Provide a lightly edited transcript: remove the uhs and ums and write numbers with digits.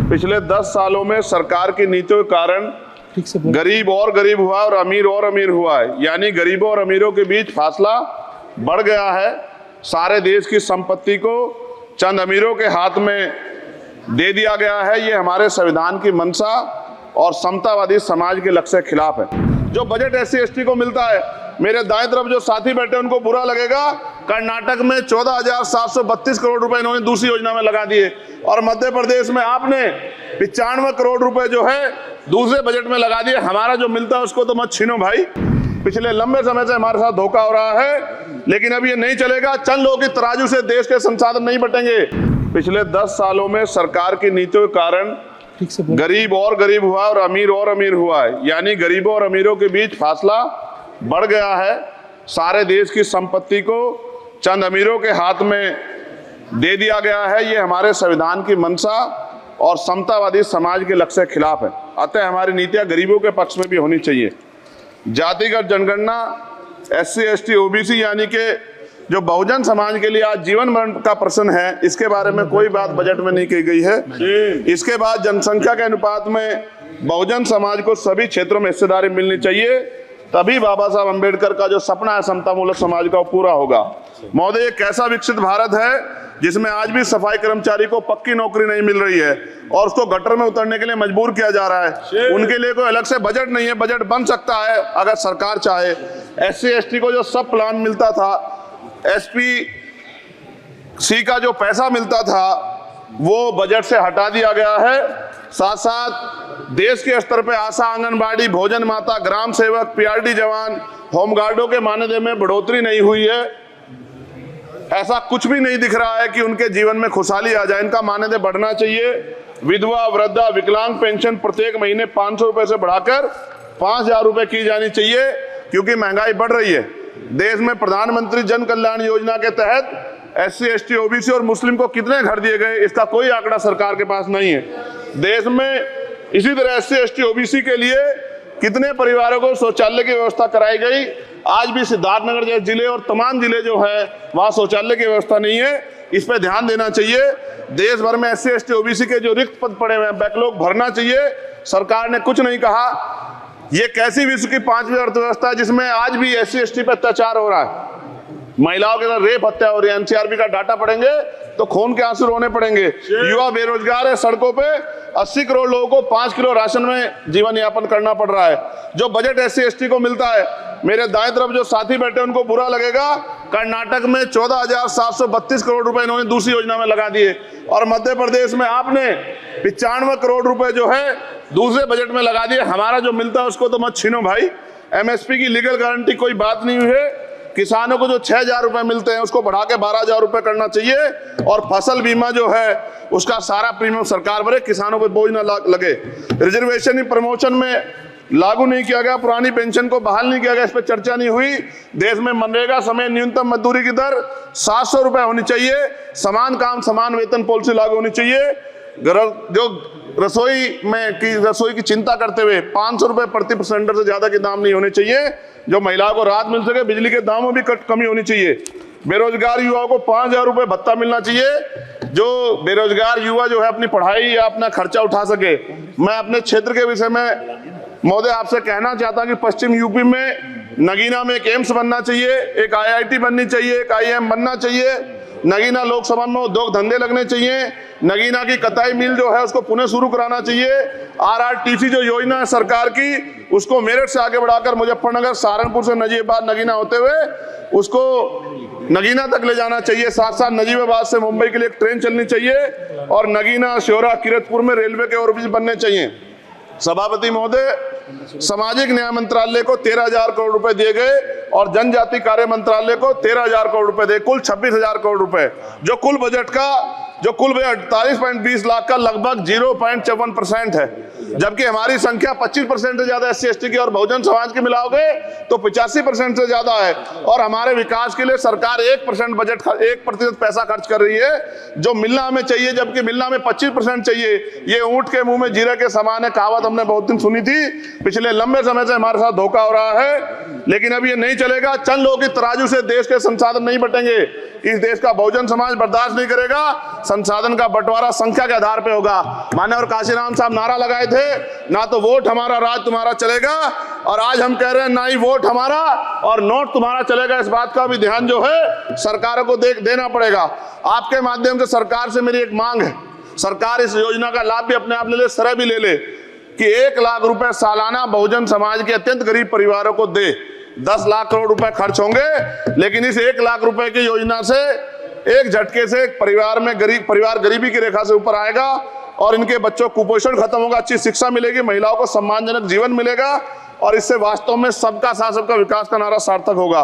पिछले 10 सालों में सरकार की नीतियों के कारण गरीब और गरीब हुआ और अमीर हुआ है, यानी गरीबों और अमीरों के बीच फासला बढ़ गया है। सारे देश की संपत्ति को चंद अमीरों के हाथ में दे दिया गया है। ये हमारे संविधान की मंशा और समतावादी समाज के लक्ष्य के खिलाफ है। जो बजट SC/ST को मिलता है, मेरे दाएं तरफ जो साथी बैठे उनको बुरा लगेगा। कर्नाटक में 14,732 करोड़ रुपए इन्होंने दूसरी योजना में लगा दिए और मध्य प्रदेश में आपने 95 करोड़ रुपए जो है दूसरे बजट में लगा दिए। हमारा जो मिलता है उसको तो मत छीनो भाई। पिछले लंबे समय से हमारे साथ धोखा हो रहा है, लेकिन अब ये नहीं चलेगा। चंद लोगों की तराजू से देश के संसाधन नहीं बटेंगे। पिछले 10 सालों में सरकार की नीतियों के कारण गरीब और गरीब हुआ और अमीर हुआ है, यानी गरीबों और अमीरों के बीच फासला बढ़ गया है। सारे देश की संपत्ति को चंद अमीरों के हाथ में दे दिया गया है। ये हमारे संविधान की मंशा और समतावादी समाज के लक्ष्य के खिलाफ है। अतः हमारी नीतियां गरीबों के पक्ष में भी होनी चाहिए। जातिगत जनगणना SC/ST OBC यानी कि जो बहुजन समाज के लिए आज जीवन मरण का प्रश्न है, इसके बारे में कोई बात बजट में नहीं की गई है। इसके बाद जनसंख्या के अनुपात में बहुजन समाज को सभी क्षेत्रों में हिस्सेदारी मिलनी चाहिए, तभी बाबा साहब अम्बेडकर का जो सपना है समतामूलक समाज का वो पूरा होगा। महोदय, एक ऐसा विकसित भारत है जिसमें आज भी सफाई कर्मचारी को पक्की नौकरी नहीं मिल रही है और उसको गटर में उतरने के लिए मजबूर किया जा रहा है। उनके लिए कोई अलग से बजट नहीं है। बजट बन सकता है अगर सरकार चाहे। SC/ST को जो सब प्लान मिलता था, SPC का जो पैसा मिलता था, वो बजट से हटा दिया गया है। साथ साथ देश के स्तर पे आशा, आंगनबाड़ी, भोजन माता, ग्राम सेवक, PRT जवान, होमगार्डों के मानदेय में बढ़ोतरी नहीं हुई है। ऐसा कुछ भी नहीं दिख रहा है कि उनके जीवन में खुशहाली आ जाए। इनका मानदेय बढ़ना चाहिए। विधवा, वृद्धा, विकलांग पेंशन प्रत्येक महीने 500 रुपए से बढ़ाकर 5,000 रुपए की जानी चाहिए, क्योंकि महंगाई बढ़ रही है। देश में प्रधानमंत्री जन कल्याण योजना के तहत SC/ST OBC और मुस्लिम को कितने घर दिए गए, इसका कोई आंकड़ा सरकार के पास नहीं है। देश में इसी तरह SC/ST OBC के लिए कितने परिवारों को शौचालय की व्यवस्था कराई गई। आज भी सिद्धार्थनगर जैसे जिले और तमाम जिले जो है वहां शौचालय की व्यवस्था नहीं है। इस पर ध्यान देना चाहिए। देश भर में SC/ST OBC के जो रिक्त पद पड़े हुए हैं, बैकलॉग भरना चाहिए। सरकार ने कुछ नहीं कहा। ये कैसी विश्व की 5वीं अर्थव्यवस्था है जिसमें आज भी SC/ST पे अत्याचार हो रहा है, महिलाओं के साथ रेप हत्या हो रही है। NCRB का डाटा पढ़ेंगे तो खून के आंसू रोने पड़ेंगे। युवा बेरोजगार है, सड़कों पे 80 करोड़ लोगों को 5 किलो राशन में जीवन यापन करना पड़ रहा है। जो बजट SC/ST को मिलता है, मेरे दाएं तरफ जो साथी बैठे उनको बुरा लगेगा। कर्नाटक में 14,732 करोड़ रुपए इन्होंने दूसरी योजना में लगा दिए और मध्य प्रदेश में आपने 95 करोड़ रुपए जो है दूसरे बजट में लगा दिए। हमारा जो मिलता है उसको तो मत छीनो भाई। MSP की लीगल गारंटी कोई बात नहीं हुई है। किसानों को जो 6,000 रुपए मिलते हैं उसको बढ़ा के 12,000 रुपए करना चाहिए और फसल बीमा जो है उसका सारा प्रीमियम सरकार भरे, किसानों पर बोझ ना लगे। रिजर्वेशन प्रमोशन में लागू नहीं किया गया, पुरानी पेंशन को बहाल नहीं किया गया, इस पर चर्चा नहीं हुई। देश में मनरेगा समय न्यूनतम मजदूरी की दर 700 रुपए होनी चाहिए। समान काम समान वेतन पॉलिसी लागू होनी चाहिए। जो रसोई की चिंता करते हुए 500 रुपए प्रति सिलेंडर से ज्यादा के दाम नहीं होने चाहिए, जो महिलाओं को राहत मिल सके। बिजली के दामों में भी कमी होनी चाहिए। बेरोजगार युवाओं को 5,000 रुपए भत्ता मिलना चाहिए, जो बेरोजगार युवा जो है अपनी पढ़ाई या अपना खर्चा उठा सके। मैं अपने क्षेत्र के विषय में महोदय आपसे कहना चाहता हूं कि पश्चिम यूपी में नगीना में एक एम्स बनना चाहिए, एक IIT बननी चाहिए, एक IIM बनना चाहिए। नगीना लोकसभा में उद्योग धंधे लगने चाहिए। नगीना की कताई मिल जो है उसको पुनः शुरू कराना चाहिए। RRTC जो योजना है सरकार की, उसको मेरठ से आगे बढ़ाकर मुजफ्फरनगर, सहारनपुर से नजीबाबाद नगीना होते हुए उसको नगीना तक ले जाना चाहिए। साथ साथ नजीबाबाद से मुंबई के लिए एक ट्रेन चलनी चाहिए और नगीना, श्योरा, किरतपुर में रेलवे के ओवरब्रिज बनने चाहिए। सभापति महोदय, सामाजिक न्याय मंत्रालय को 13,000 करोड़ रुपए दिए गए और जनजाति कार्य मंत्रालय को 13,000 करोड़ रुपए दिए, कुल 26,000 करोड़ रुपए, जो कुल बजट का जो कुल 48.20 लाख का लगभग 0.54% है। जबकि हमारी संख्या 25% से ज्यादा SC/ST की और बहुजन समाज की मिलाओगे तो 85% से ज्यादा है। और हमारे विकास के लिए सरकार 1% बजट 1% पैसा खर्च कर रही है, जो मिलना हमें चाहिए, जबकि मिलना हमें 25% चाहिए। ये ऊंट के मुंह में जीरे के समान है, कहावत हमने बहुत दिन सुनी थी। पिछले लंबे समय से हमारे साथ धोखा हो रहा है, लेकिन अब ये नहीं चलेगा। चंद लोगों की तराजू से देश के संसाधन नहीं बटेंगे। इस देश का बहुजन समाज बर्दाश्त नहीं करेगा। संसाधन का बंटवारा संख्या के आधार पे होगा। मान्यवर काशीराम साहब नारा लगाए थे, ना तो वोट हमारा राज तुम्हारा चलेगा, और आज हम कह रहे हैं ना ही वोट हमारा और नोट तुम्हारा चलेगा। इस बात का भी ध्यान जो है सरकारों को देना पड़ेगा। आपके माध्यम से सरकार से मेरी एक मांग है, सरकार इस योजना का लाभ भी अपने आप ले ले, सरह भी ले ले कि 1 लाख रुपए सालाना बहुजन समाज के अत्यंत गरीब परिवारों को दे। 10 लाख करोड़ रुपए खर्च होंगे, लेकिन इस 1 लाख रुपए की योजना से एक झटके से एक परिवार गरीबी की रेखा से ऊपर आएगा और इनके बच्चों को कुपोषण खत्म होगा, अच्छी शिक्षा मिलेगी, महिलाओं को सम्मानजनक जीवन मिलेगा और इससे वास्तव में सबका साथ सबका विकास का नारा सार्थक होगा।